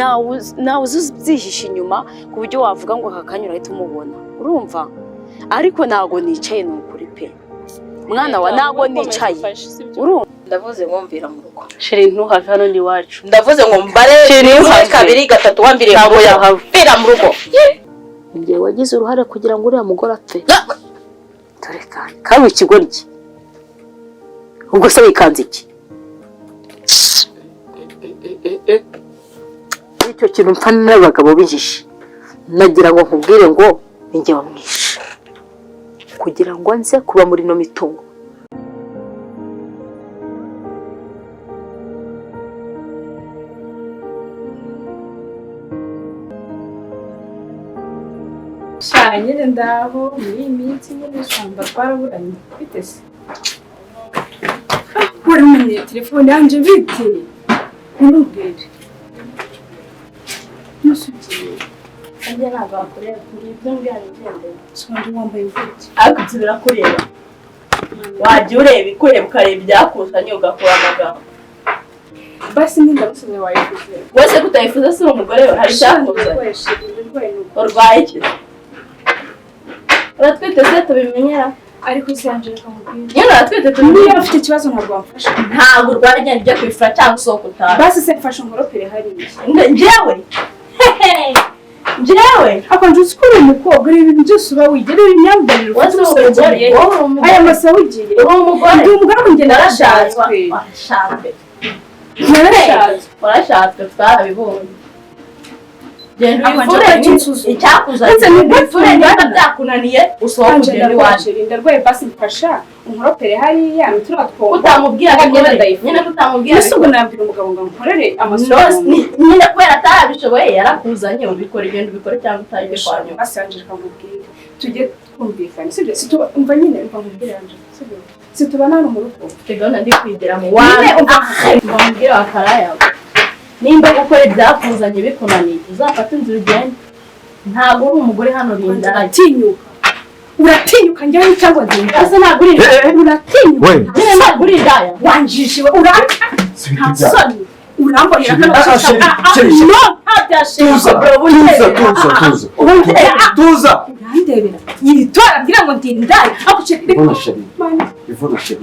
nawe uzibyihisha inyuma ku buryo wavuga ngo kakanyura ahita umubona urumva ariko nago nicaye n'ukuri pe mwana wa nago nicaye urumva ndavuze ngo mvira mu rugo sheri ntuhave hano ni wacu ndavuze ngo mbare kabiri gatatu wambiriye ntabwo yavira mu rugo ngiye wagize uruhare kugira ngo uriya mugore apfe dore kandi ikigoryi ubwo se wikanze iki icyo kintu mpfa n'abagabo bijishe nagira ngo nkubwire ngo ninjye wamwishe kugira ngo nze kuba muri no mitungo nyine ndaho muri iyi minsi nyine shamba twaraburanye bite se wari umenye telefone yanjye bite ntumubwire musubiye ajya ntabwo akorera kuri ibyo mbwira ngende sonde wambaye gute ariko birakureba wajya ureba ikureba ukareba ibyakuzanye ugakora amagambo basi ndamusubiye wayifuze wese kutayifuza si umugore we hari icyakuzanye urwaye iki uratwite se tubimenyera ariko se yanje reka mubwire nyine uratwite tubimenyera afite ikibazo ntabwo wamfasha ntabwo urwaye njye njya kwifura cyangwa usohoka utaha basi se mfasha ngoropere hariya njyewe njyewe akonje ukuri umukobwa ibintu byose uba wigira imyambarire wese umugore aya masa wigiye uri umugore ndi umugore ngenda narashatswe warashatswe twarabibonye genda wifure icyakuzanye wifure niba byakunaniye usohoka ugenda iwacu ndarwaye basi mfasha unkoropere hariya turatwomba utamubwira nyine ndayifuza nyine tutamubwira ese ubwo nabwira umugabo ngo nkorere amasosi nyine kubera atarabishoboye yarakuzanye ubikora ibintu bikore cyangwa utabikora nyuma asanje kamubwira tujye twumvikana sibyo umva nyine umva mubwira yanje sibyo situbana hano mu rugo tegana ndi kwigira mu wane umva mubwira wakaraya nimba gukora ibyakuzanye bikunaniye uzafata inzira ugende ntabwo uri umugore hano rinda uratinyuka njyewe cyangwa ndinda ase ntabwo uri uratinyuka nyine ntabwo uri indaya wanjishiwe ntasoni urambonera hano tuza urandebera yitora mbwira ngo ndindaya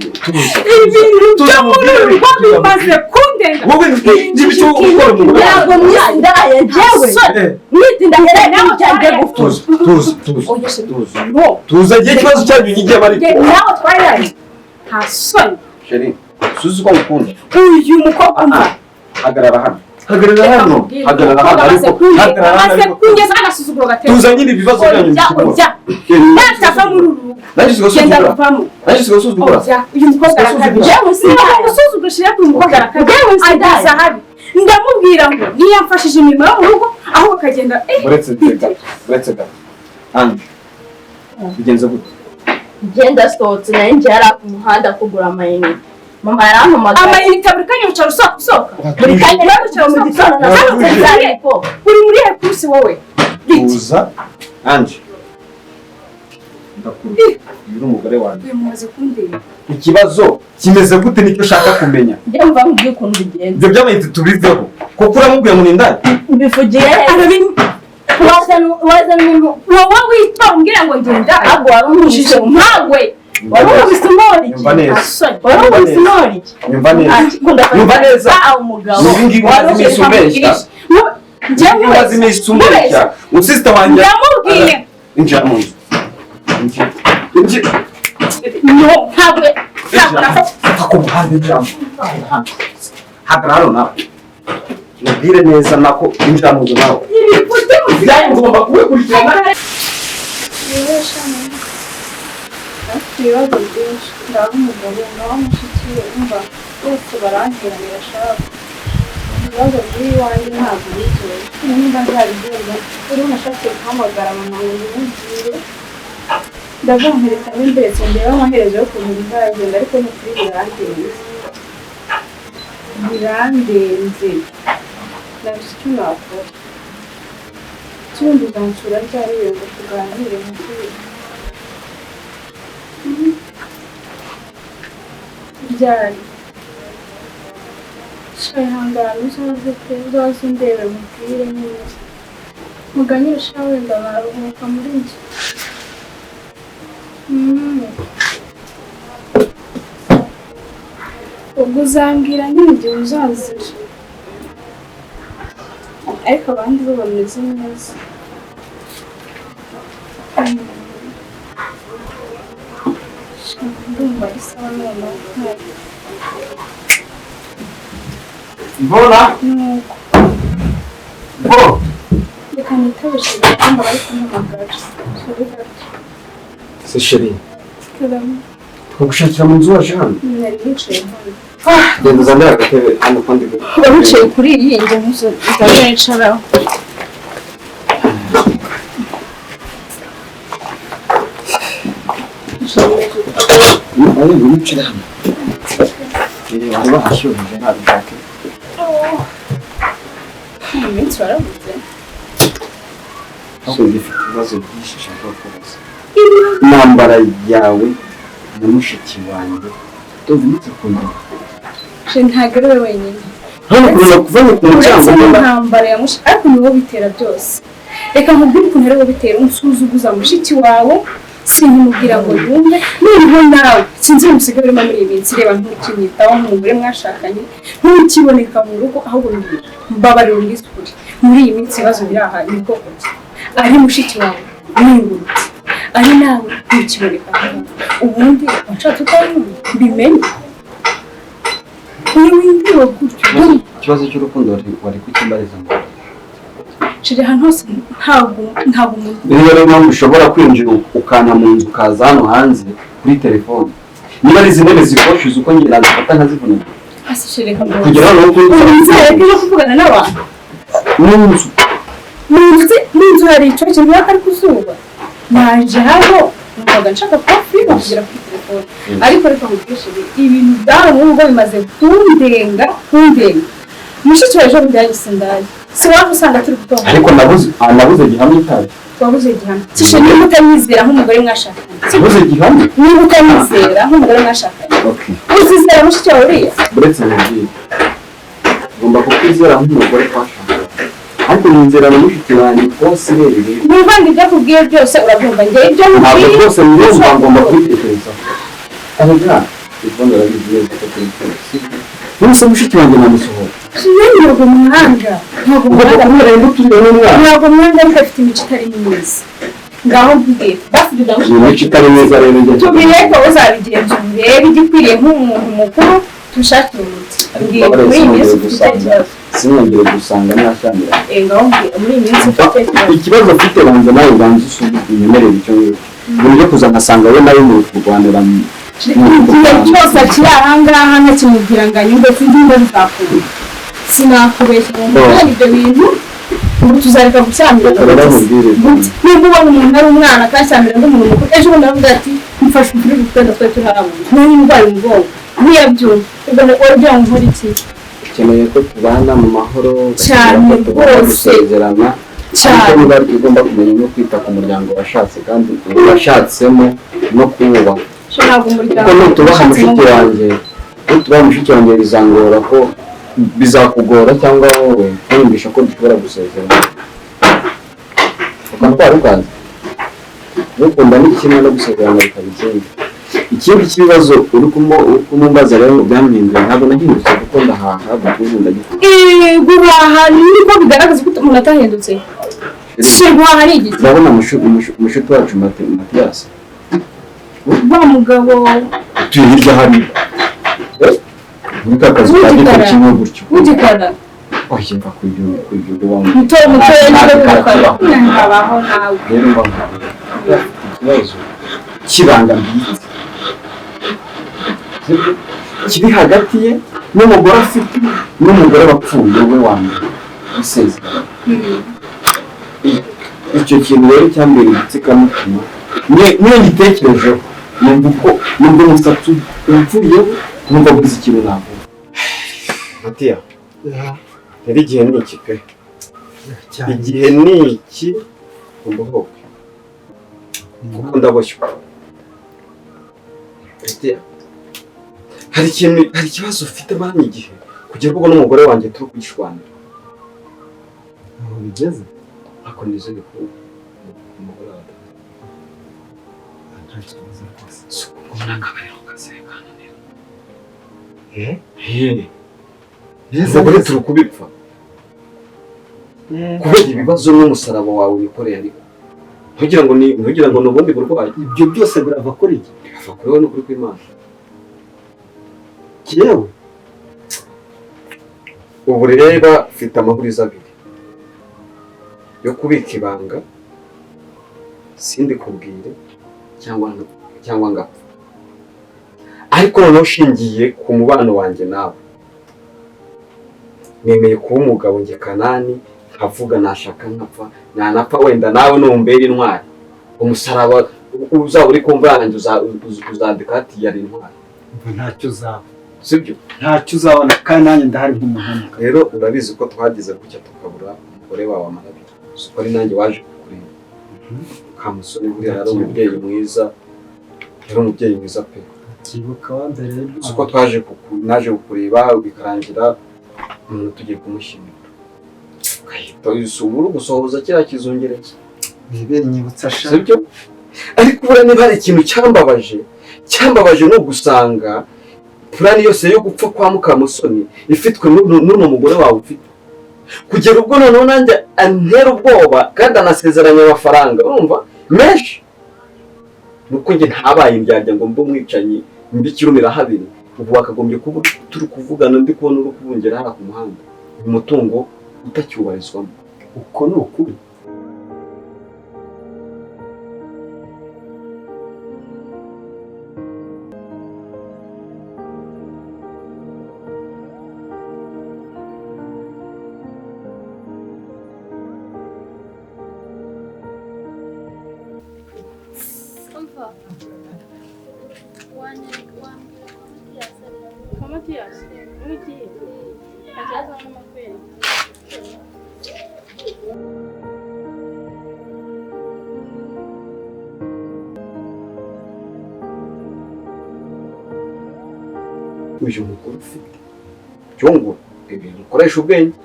ibintu byo muri rugo bimaze kundenga ntabwo mwindaya njyewe mwitindahera nawe cyangwa gufuza tuza igihe ikibazo cyanyu n'igihe bari nawe twaraye nta soni sheri suzi ko mukunda uyu mukobwa umva hagarara hano ariko hagarara kugeza agasuzuguro gateye tuza nyine ibibazo byanyu natava muri uru genda ruvamo uyu mukobwa arakabije usuzugura shira ku mukobwa arakabije ageza habi ndamubwira ngo niyamfashije imirimo yo mu rugo aho akagenda uretse ga andi bigenze gute genda sohotse nayo njye yari ku muhanda kugura amayinite mama yarampamagaye amayinite buri kanya wicara usohoka buri kanya wicara mu gitondo nasohotse uri muri kursi wowe tuza andi ndakuru uri umugore wanjye mumaze kundeba ikibazo kimeze gute nicyo ushaka kumenya njye mva mubwiye ukuntu bigenze ibyo by'amayinite tubiveho kuko uramubwiye ngo ni indaya mbivugiye wazana umuntu wowe witwa umbwira ngo ngenda ntabwo wari umujije nkawe wari umubise umori wari umubise umori nyumva neza umugabo wari umubise umubeshya njyewe wazi imisi umubeshya unsisita wanjye ndamubwiye injira mu nzu ntabwo ku muhanda injira hagarara nawe mubwire neza nako injira mu nzu nawe byari ngomba kubikurikirana ibibazo byinshi ndaba umugabo nawe mushiki we umva bose barantera birashaka ibibazo by'iwanjye ntabwo bigoye nimba nzabigenda uri unashatse guhamagara mama ngo ndimubwire ndavumpereza n'imbere ndeba amaherezo yo kuntu bizagenda ariko n'ukuri birandenze nabuze icyo nakora ikindi uzansura ryari ngo tuganire mukuri ryari Shayihangana uzaze pe uzaze undebe mubwire nyine muganyire sha wenda naruhuka muri njye ubwo uzambwira nyine igihe uzazira ariko abandi bo bameze neza ndumva isaha noneho mbona nuko reka nitabishe kandi bari kumuhamagara se chérie kagame twagushakira mu nzu waje hano nari nicaye hano genda uzanire agatebe hano kandi kuba wicaye kuri iyi njye nkuzo uzajya yicaraho ari wicara hano wari wahashyuhije ntabwo ushaka iyi minsi warabuze so gifite ibibazo byinshi ushaka kubaza intambara yawe na mushiki wanjye tuvinitse ku ndabo ntabwo ari we wenyine hano kureba kuvanye ku muryango uretse n'intambara ya mushiki ariko niwo bitera byose reka nkubwire ukuntu ariwo bitera unsuzuguza mushiki wawe sinkimubwira ngo yumve noneho nawe sinzi umusiga urimo muri iyi minsi reba ntukinyitaho nk'umugore mwashakanye ntukiboneka mu rugo ahubwo mbabarira umbwize ukuri muri iyi minsi ibibazo biri aha ni bwoko ki ari mushiki wawe mwingurutse ari nawe ntukiboneka ubundi washatse utabona mbimenye niba wimbwiwe gutyo ikibazo cy'urukundo wari kukimbariza ngo shira ahantu hose ntabwo umuntu rero mpamvu ushobora kwinjira ukana mu nzu ukaza hano hanze kuri telefone niba ari izi ntebe zikoshuza uko ngira nazifata nkazivunira hasi shireka ngo kugira ngo nzareke no kuvugana n'abantu n'inzu hari icoce ntibaka ari ku zuba naje hano numvaga nshaka kuba filime kugera kuri telefone ariko reka nkubwishe ibintu byawe n'ubwo bimaze kundenga mushiki wawe ejo bundi yahise ndaye si waje usanga turi gutonga ariko nabuze gihamya itabi wabuze gihamya kishe niba utanyizera nk'umugore mwashakanye nabuze gihamya niba utanyizera nk'umugore mwashakanye uzizera mushiki wawe uriya uretse mubwire ugomba kukwizera nk'umugore twashakanye ariko ninzira na mushiki wanjye rwose rero numva ngo ibyo akubwiye byose urabyumva njyewe ibyo ntabwo nkubwiye rwose mwumva ngomba kubitekerezaho ahubwo telefone urabizi neza ko kuri telefone nonese mushiki wanjye namusohora ntabwo mwanga ntabwo mwanga ariko afite imico itari myiza ngaho mbwira basi imico itari myiza rero tubireke uzabigenza urebe igikwiriye nk'umuntu mukuru tushakire umuti mbwira muri iyi minsi ufite ikibazo sinongere gusanga nashyanira ngaho mbwira muri iyi minsi ufite ikibazo ufite banza nawe ubanza usubize unyemerere icyo ngicyo uburyo kuza ngasanga we nawe muri kurwanira igihe cyose akiri ahangaha ntakimubwira ngo anyumve sinzi ngo bizakubura sinakubeshya ngo mubwire ibyo bintu ubu tuzareka gucyanira niba ubona umuntu ari umwana akashyamira undi muntu mukuru ejo bundi aravuga ati mfashe ukuri gutwenda twe turahabona n'uyu ndwaye umugongo ntiyabyumva ubwo waragira ngo nkore iki ukeneye ko tubana mu mahoro cyane rwose cyane niba ugomba kumenya no kwita ku muryango washatse kandi washatsemo no kuwubaha kuko nutubaha mushiki wanjye bizangora ko bizakugora cyangwa wowe kwiyumvisha ko dushobora gusezerana ukantwara ukaza ukunda n'ikimwe no gusezerana bikaba ikindi cy'ibibazo uri kumumbaza rero byampinduye ntabwo nahindutse kuko ndahaha bukuzi ndagikora guhaha niko bigaragaza ko umuntu atahindutse si guhaha ari igiti urabona mushuti wacu matiyase wa mugabo tuye hirya hariya muri ka kazi ka gito kimwe gutyo ugikora washyirwa ku gihugu wanjye mutoya nkabaho nawe rero mbona ikibazo kibangamiye kiri hagati ye n'umugore afite n'umugore wapfuye we wambere usezerana icyo kintu rero cyambere igitsikamutima niyo ngitekerejeho numva umusatsi upfuyeho numva gusa ikintu navuga matiya rero igihe ni iki pe igihe ni iki umbohoke kuko ndaboshywa hari ikibazo ufite bane igihe kugera ubwo n'umugore wanjye turi kugishwanira aho bigeze ako nizeye ko umugore wawe nta kibazo rwose ubona akabariro kasekananira neza turi kubipfa kubera ibibazo n'umusaraba wawe wikoreye ariko ntugira ngo ni ubundi burwayi ibyo byose birava kuri iki birava kuri wowe n'ukuri kw'Imana yewe ubu rero mfite amahurizo abiri yo kubika ibanga sindi kubwire cyangwa ngapfa ariko noneho ushingiye ku mubano wanjye nawe nemeye kuba umugabo njye Kanani nkavuga nashaka nkapfa nanapfa wenda nawe numbera intwari umusaraba uzaba uri kumva yanjye uzandika ati yari intwari ntacyo uzaba sibyo ntacyo uzabona kandi nanjye ndahari nk'umuhanga rero urabizi ko twagize gutya tukabura umugore wawe amarabira uko ari nanjye waje kukureba Kamusoni buriya yari umubyeyi mwiza pe kibuka wanze rero uko naje kukureba bikarangira umuntu tugiye kumushyingura ugahita uri gusohoza kiriya kizungereke bibere nyibutsa sha sibyo ariko buriya niba hari ikintu cyambabaje no gusanga purani yose yo gupfa kwa Mukamusoni ifitwe n'uno mugore wawe ufite kugera ubwo noneho nanjye antera ubwoba kandi anasezeranya amafaranga urumva menshi nuko njye ntabaye indyarya ngo mbe umwicanyi mbi kirumira habiri ubu wakagombye kuba turi kuvugana ndi kubona uri kubungera hara ku muhanda uyu mutungo utacyubarizwamo uko ni ukuri Matiyase, ugiye. Azaza n'amakwere. uyu mugore ufite cyongo ibintu ukoresha ubwenge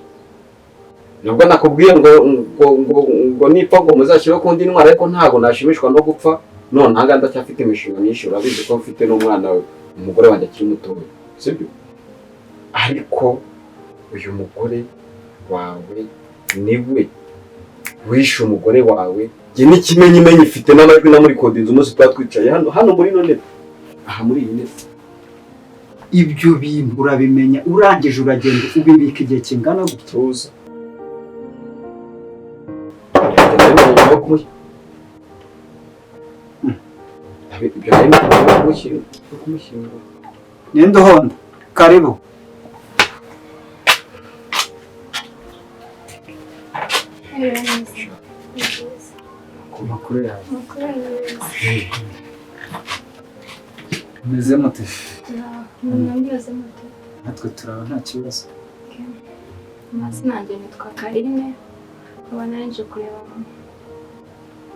nubwo nakubwiye ngo nipfa ngo muzashyiraho kundi ntwara ariko ntabwo nashimishwa no gupfa none aha ndacyafite imishinga myinshi urabizi ko mfite n'umwana umugore wanjye akiri mutoya sibyo ariko uyu mugore wawe niwe wishe umugore wawe njye n'ikimenyimenyi ifite n'amajwi na muri kodinzi umunsi tuba twicaye hano muri ino ntebe aha muri iyi ntebe ibyo bintu urabimenya urangije uragenda ubibika igihe kingana gutya tuza ninde uhonda karibu ku makuru yawe umeze mute natwe turaba nta kibazo amazina yanjye nitwa Karine nkaba naje kureba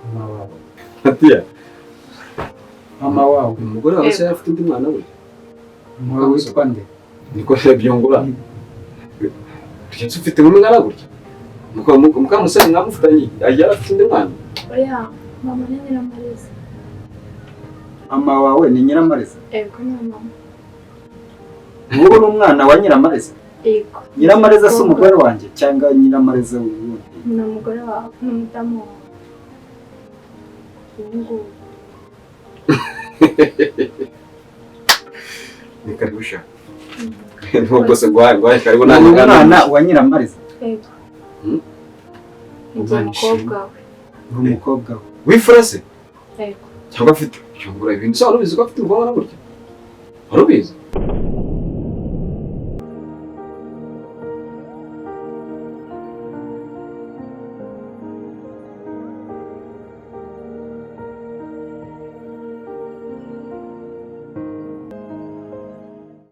mama wawe Atiya mama wawe umugore wawe se afite undi mwana we mama witwa nde niko byongura tujye ufite nk'umwana gutya Mukamusoni mwamufitanye yari afite undi mwana oya mama ni Nyiramariza mama wawe ni Nyiramariza ego ni mama wowe ni umwana wa Nyiramariza ego Nyiramariza si umugore wanjye cyangwa Nyiramariza wundi ni umugore wawe ni umudamu wawe ngubu ni karibu sha nubwo se gwaye karibu nanjye umwana wa Nyiramariza ego ni umukobwa we uri umukobwa we wifura se ego cyangwa afite cyangwa ibintu se warubizi ko afite ubwonko na burya warubizi